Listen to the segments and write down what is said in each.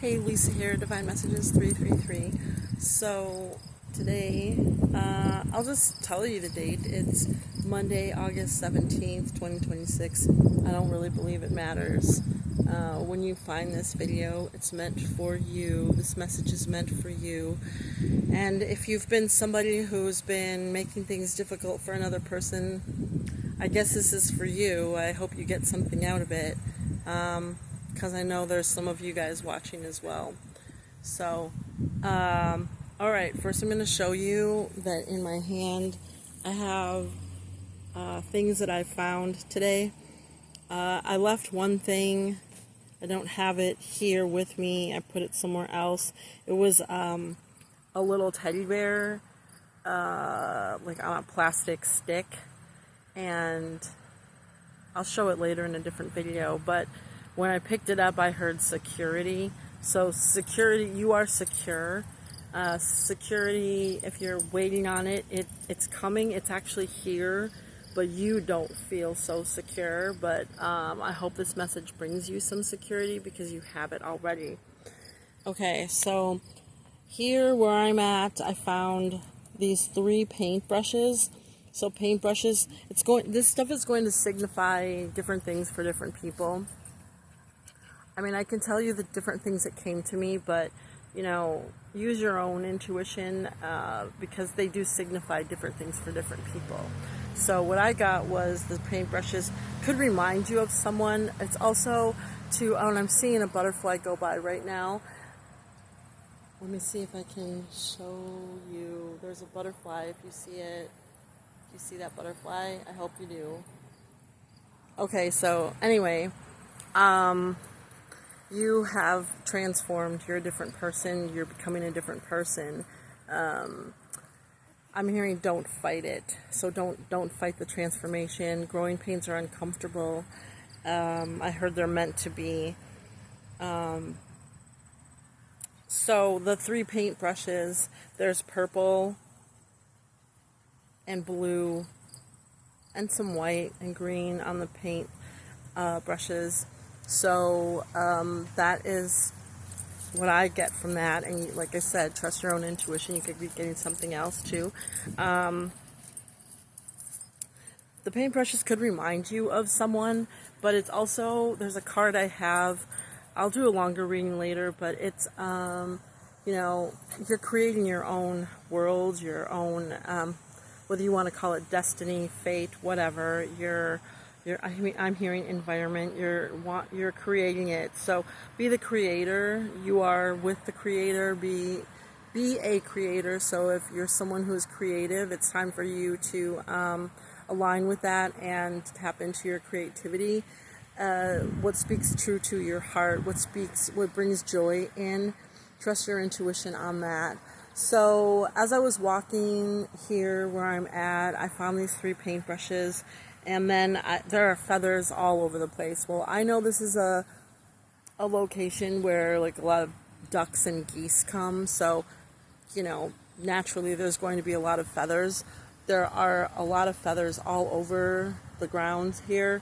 Hey, Lisa here, Divine Messages 333. So today, I'll just tell you the date. It's Monday, August 17th, 2026. I don't really believe it matters. When you find this video, it's meant for you. This message is meant for you. And if you've been somebody who's been making things difficult for another person, I guess this is for you. I hope you get something out of it. Because I know there's some of you guys watching as well. So, alright, first I'm going to show you that in my hand I have things that I found today. I left one thing. I don't have it here with me. I put it somewhere else. It was a little teddy bear, like on a plastic stick. And I'll show it later in a different video, but when I picked it up, I heard security. So security, you are secure. Security, if you're waiting on it, it's coming. It's actually here, but you don't feel so secure. But I hope this message brings you some security because you have it already. Okay, so here where I'm at, I found these 3 paintbrushes. So paintbrushes, this stuff is going to signify different things for different people. I mean, I can tell you the different things that came to me, but, you know, use your own intuition because they do signify different things for different people. So what I got was the paintbrushes could remind you of someone. It's also and I'm seeing a butterfly go by right now. Let me see if I can show you. There's a butterfly, if you see it. If you see that butterfly, I hope you do. Okay, so anyway, you have transformed. You're a different person. You're becoming a different person. I'm hearing don't fight it. So don't fight the transformation. Growing pains are uncomfortable. I heard they're meant to be. So the 3 paintbrushes, there's purple and blue and some white and green on the paint brushes. So that is what I get from that. And like I said, trust your own intuition. You could be getting something else too. The paintbrushes could remind you of someone, but it's also, there's a card I have. I'll do a longer reading later, but it's, you know, you're creating your own world, your own, whether you want to call it destiny, fate, whatever, I'm hearing environment. You're creating it. So be the creator. You are with the creator. Be a creator. So if you're someone who's creative, it's time for you to align with that and tap into your creativity. What speaks true to your heart? What brings joy in? Trust your intuition on that. So as I was walking here where I'm at, I found these 3 paintbrushes. And then there are feathers all over the place. Well, I know this is a location where like a lot of ducks and geese come. So, you know, naturally there's going to be a lot of feathers. There are a lot of feathers all over the ground here.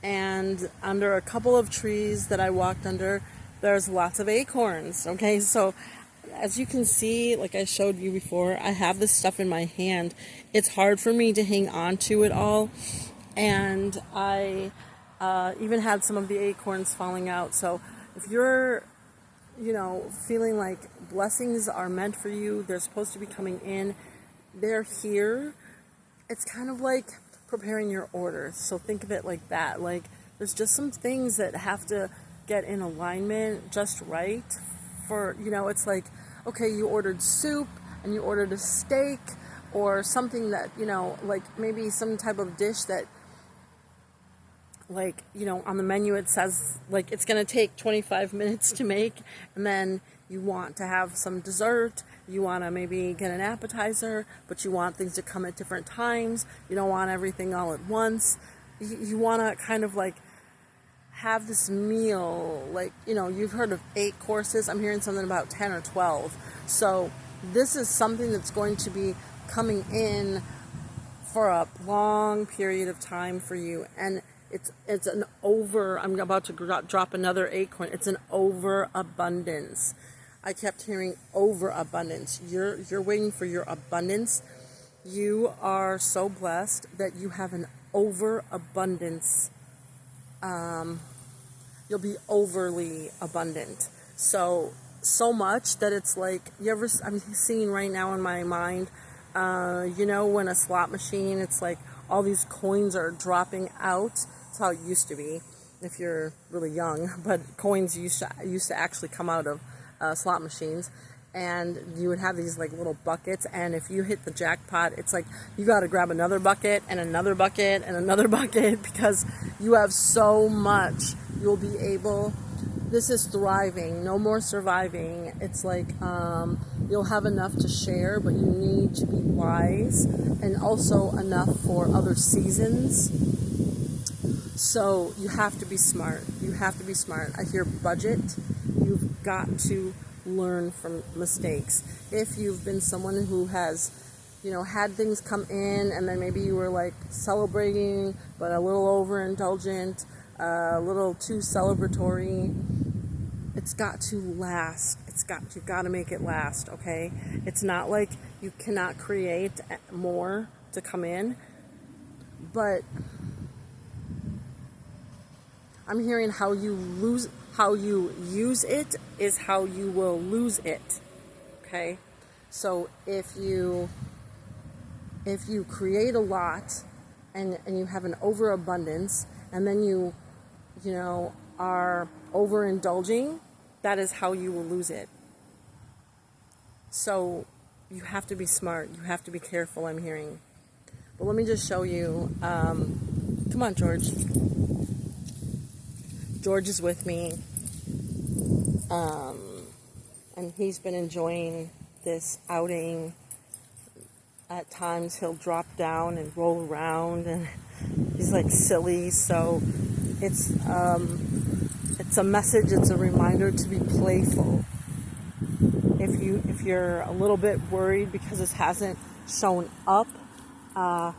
And under a couple of trees that I walked under, there's lots of acorns. Okay, so as you can see, like I showed you before, I have this stuff in my hand. It's hard for me to hang on to it all. And I even had some of the acorns falling out. So if you're, you know, feeling like blessings are meant for you, they're supposed to be coming in, they're here. It's kind of like preparing your orders. So think of it like that. Like there's just some things that have to get in alignment just right for, you know, it's like, okay, you ordered soup and you ordered a steak or something that, you know, like maybe some type of dish that, like, you know, on the menu it says like it's going to take 25 minutes to make, and then you want to have some dessert, you want to maybe get an appetizer, but you want things to come at different times. You don't want everything all at once. You want to kind of like have this meal, like, you know, you've heard of 8 courses. I'm hearing something about 10 or 12. So this is something that's going to be coming in for a long period of time for you. And It's an over. I'm about to drop another acorn. It's an overabundance. I kept hearing overabundance. You're waiting for your abundance. You are so blessed that you have an overabundance. You'll be overly abundant. So much that it's like, I'm seeing right now in my mind, when a slot machine, it's like all these coins are dropping out. That's how it used to be if you're really young, but coins used to actually come out of slot machines, and you would have these like little buckets, and if you hit the jackpot, it's like you got to grab another bucket and another bucket and another bucket because you have so much. You'll be able, this is thriving, no more surviving. It's like you'll have enough to share, but you need to be wise, and also enough for other seasons. So you have to be smart. You have to be smart. I hear budget. You've got to learn from mistakes. If you've been someone who has, had things come in, and then maybe you were like celebrating, but a little overindulgent, a little too celebratory, it's got to last. You've got to make it last, okay? It's not like you cannot create more to come in, but I'm hearing how you use it is how you will lose it, okay? So if you create a lot and you have an overabundance, and then you are overindulging, that is how you will lose it. So you have to be smart. You have to be careful, I'm hearing. But let me just show you. Come on, George. George is with me. And he's been enjoying this outing. At times he'll drop down and roll around, and he's like silly. So it's a message. It's a reminder to be playful. If you're a little bit worried because this hasn't shown up,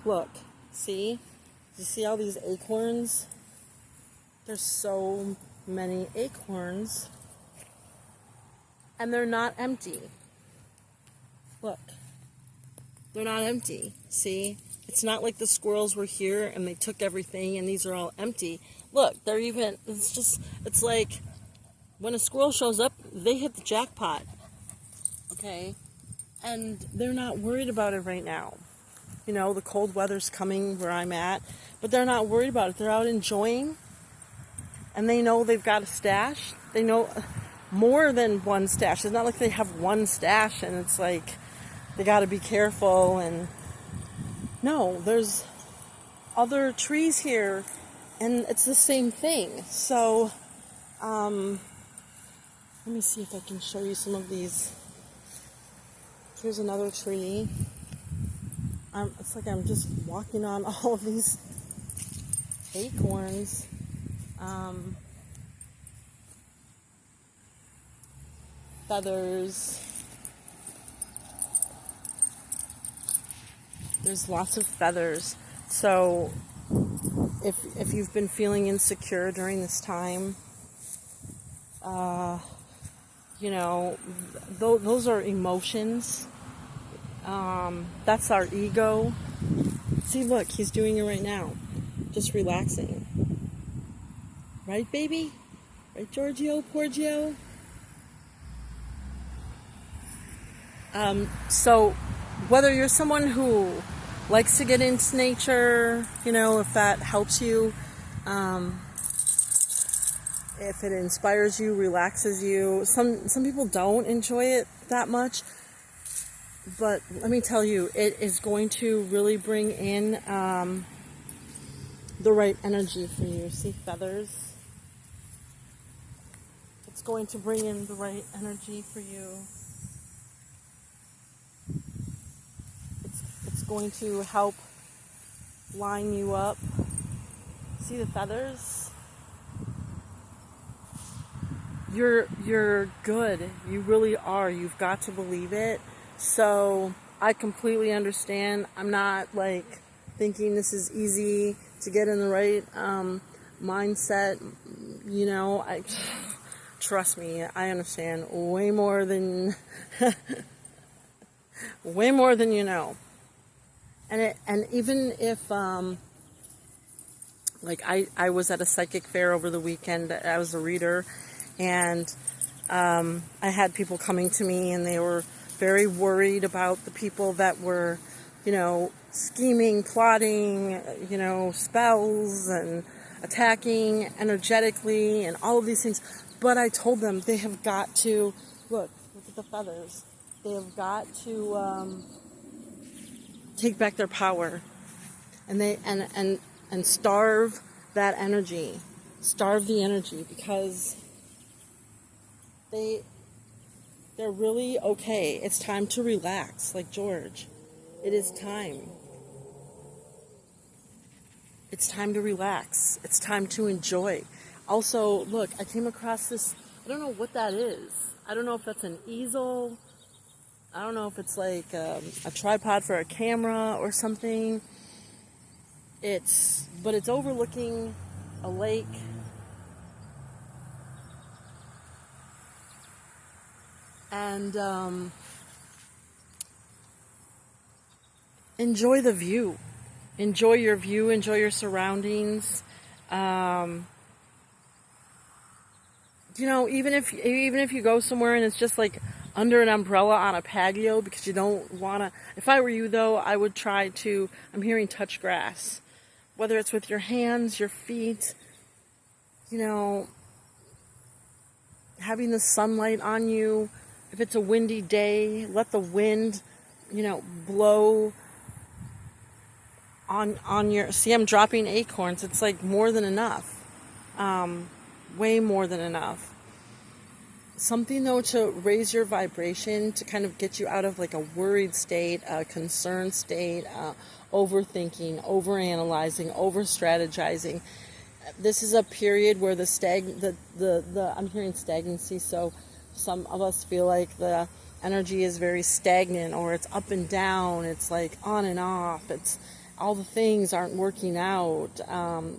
look, see? Do you see all these acorns? There's so many acorns, and they're not empty. Look, they're not empty. See? It's not like the squirrels were here and they took everything and these are all empty. Look, it's like when a squirrel shows up, they hit the jackpot. Okay? And they're not worried about it right now. The cold weather's coming where I'm at, but they're not worried about it. They're out enjoying, and they know they've got a stash. They know more than one stash. It's not like they have one stash and it's like they got to be careful. And no, there's other trees here, and it's the same thing. So let me see if I can show you some of these. Here's another tree. It's like I'm just walking on all of these acorns. Feathers. There's lots of feathers. So if you've been feeling insecure during this time, those are emotions. That's our ego. See, look, he's doing it right now. Just relaxing. Right, baby? Right, Giorgio, Porgio? So whether you're someone who likes to get into nature, if that helps you, if it inspires you, relaxes you. Some people don't enjoy it that much, but let me tell you, it is going to really bring in the right energy for you. See feathers? It's going to bring in the right energy for you. It's going to help line you up. See the feathers? You're good. You really are. You've got to believe it. So I completely understand. I'm not like thinking this is easy to get in the right mindset. You know, trust me, I understand way more than way more than you know. And even if like I was at a psychic fair over the weekend. I was a reader, and I had people coming to me, and they were very worried about the people that were, you know, scheming, plotting, you know, spells and attacking energetically and all of these things. But I told them they have got to, look at the feathers. They have got to take back their power, and they and starve that energy, starve the energy, because they're really okay. It's time to relax, like George. It is time. It's time to relax. It's time to enjoy. Also, look, I came across this, I don't know what that is. I don't know if that's an easel. I don't know if it's like a tripod for a camera or something. But it's overlooking a lake. And enjoy the view. Enjoy your view. Enjoy your surroundings. You know, even if you go somewhere and it's just like under an umbrella on a patio because you don't want to. If I were you, though, I would try to, I'm hearing, touch grass. Whether it's with your hands, your feet, you know, having the sunlight on you. If it's a windy day, let the wind, you know, blow on your, see, I'm dropping acorns. It's like more than enough. Way more than enough. Something, though, to raise your vibration, to kind of get you out of like a worried state, a concerned state, overthinking, overanalyzing, over-strategizing. This is a period where I'm hearing stagnancy, so some of us feel like the energy is very stagnant, or it's up and down, it's like on and off, it's all the things aren't working out.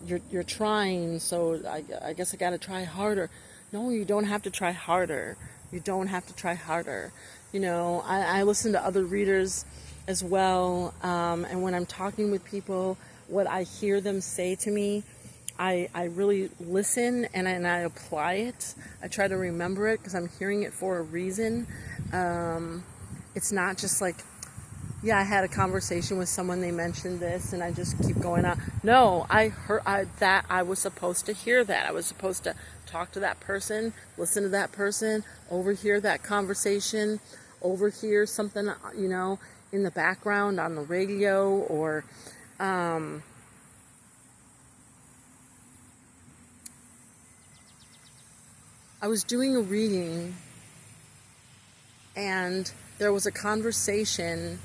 You're trying, so I guess I got to try harder. No, you don't have to try harder. You don't have to try harder. You know, I listen to other readers as well, and when I'm talking with people, what I hear them say to me, I really listen and I apply it. I try to remember it because I'm hearing it for a reason. It's not just like, yeah, I had a conversation with someone, they mentioned this, and I just keep going on. No, I was supposed to hear that. I was supposed to talk to that person, listen to that person, overhear that conversation, overhear something, you know, in the background on the radio, or I was doing a reading, and there was a conversation,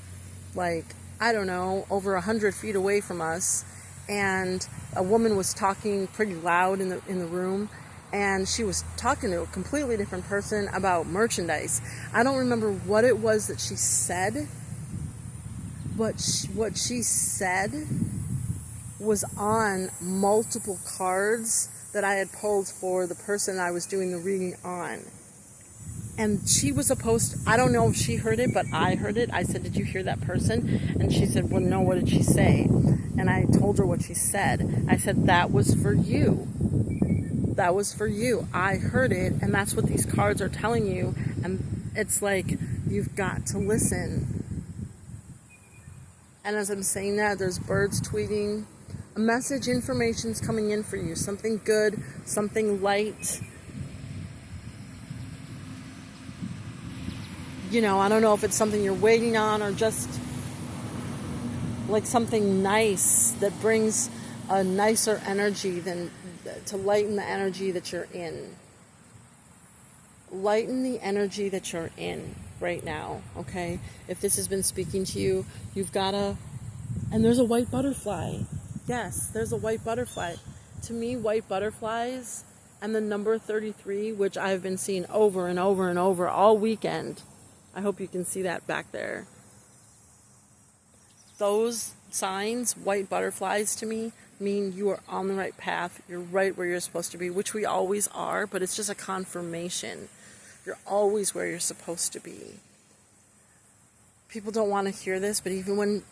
like, I don't know, over 100 feet away from us, and a woman was talking pretty loud in the room, and she was talking to a completely different person about merchandise. I don't remember what it was that she said, but what she said was on multiple cards that I had pulled for the person I was doing the reading on. And she was supposed to, I don't know if she heard it, but I heard it. I said, "Did you hear that person?" And she said, "Well, no, what did she say?" And I told her what she said. I said, "That was for you. That was for you. I heard it, and that's what these cards are telling you." And it's like, you've got to listen. And as I'm saying that, there's birds tweeting. A message, information's coming in for you. Something good, something light. You know, I don't know if it's something you're waiting on, or just like something nice that brings a nicer energy than to lighten the energy that you're in. Lighten the energy that you're in right now, okay? If this has been speaking to you, you've got to, and there's a white butterfly. Yes, there's a white butterfly. To me, white butterflies and the number 33, which I've been seeing over and over and over all weekend. I hope you can see that back there. Those signs, white butterflies, to me, mean you are on the right path. You're right where you're supposed to be, which we always are, but it's just a confirmation. You're always where you're supposed to be. People don't want to hear this, but even when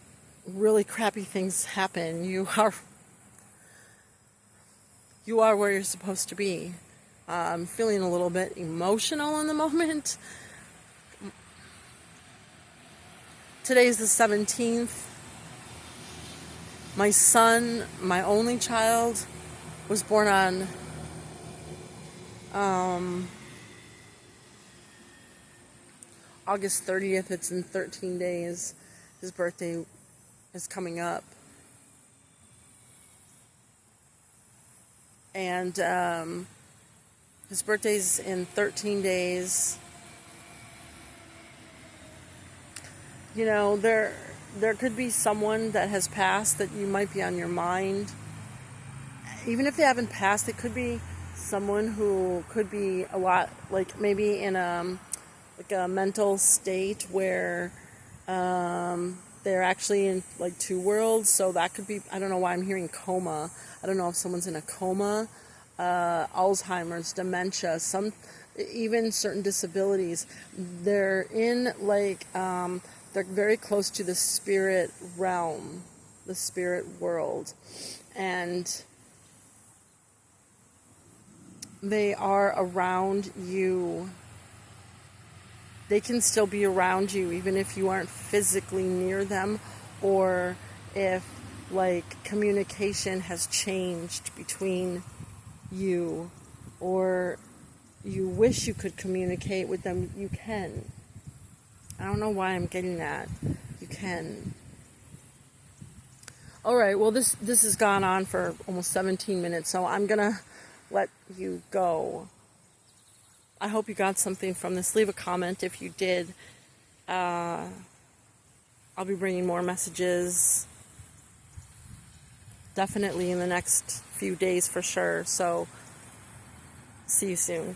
really crappy things happen, you are where you're supposed to be. I'm feeling a little bit emotional in the moment. Today's the 17th. My son, my only child, was born on August 30th. It's in 13 days. His birthday is coming up. And his birthday's in 13 days. You know, there could be someone that has passed that you might be on your mind. Even if they haven't passed, it could be someone who could be a lot, like maybe in a mental state where they're actually in like two worlds. So that could be, I don't know why I'm hearing coma. I don't know if someone's in a coma, Alzheimer's, dementia, even certain disabilities. They're in they're very close to the spirit realm, the spirit world, and they are around you. They can still be around you even if you aren't physically near them, or if communication has changed between you, or you wish you could communicate with them. You can. I don't know why I'm getting that. You can. Alright, well this has gone on for almost 17 minutes, so I'm gonna let you go. I hope you got something from this. Leave a comment if you did. I'll be bringing more messages definitely in the next few days for sure. So, see you soon.